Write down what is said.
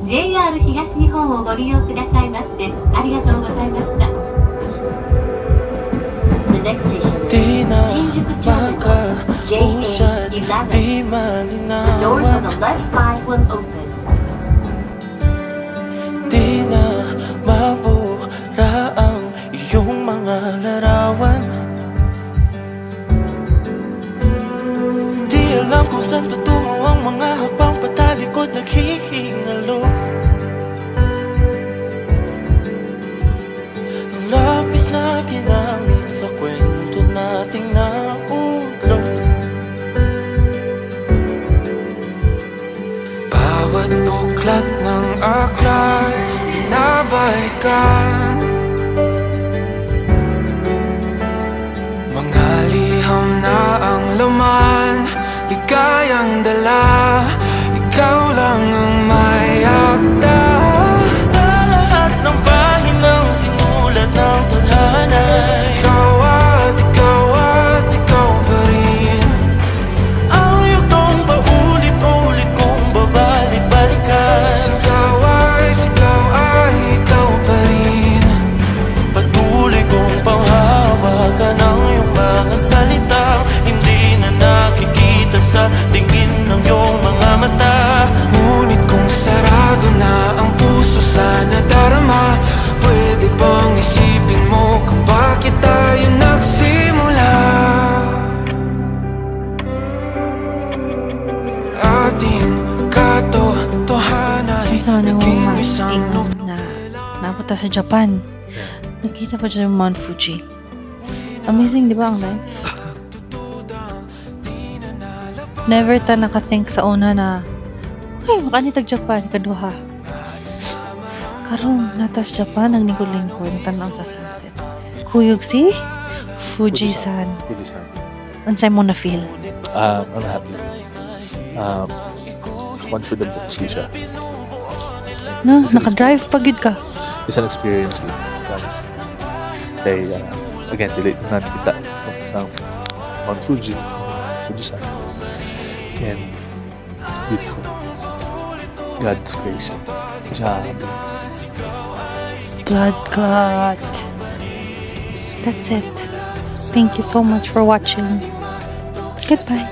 JR 東日本をご利用くださいましてありがとうございました。The next station Di is na Shinjuku Terminal makausad, di JA11. The doors on malinawan, the left side will open. di na mabura ang iyong mga larawan. Di alam kung saan tutungo ang mga habang patalikod naghihingalo. Ang lapis na ginamit sa kwento nating naudlot. Bawat buklat ng aklat binabalikan, mga liham na ang laman, ligayang dala, ikaw lang ang may akda. Sa lahat ng pahinang sinulat ng tadhana, ikaw at ikaw pa rin. Ang yugtong paulit-ulit kong babalik-balikan. Sigaw ay ikaw pa rin. Patuloy kong panghawakan ang iyong mga salitang hindi na nakikita sa tingin ng iyong mga mata. Ngunit kung sarado na ang puso sana darama, pwede bang isipin mo kung bakit tayo nagsimula? Ating katotohanan ay Sa una naging mo isang na napunta sa Japan. Nakita pa dyan yung Mount Fuji. Amazing, di ba ang life? Never ta nakathink sa una na ay, makanitag Japan, kaduha. Karong natas Japan ang lingkod-lingkod tanaw sa sunset. Kuyog si Fuji-san. Fuji-san. Unsay mo na feel? I'm happy. Confident po siya. No, naka-drive pa gid ka. It's an experience. Promise. Kaya, again, delay na kita ng Mount Fuji, Fuji-san. And it's beautiful. God's creation. Japanese. Blood clot. That's it. Thank you so much for watching. Goodbye.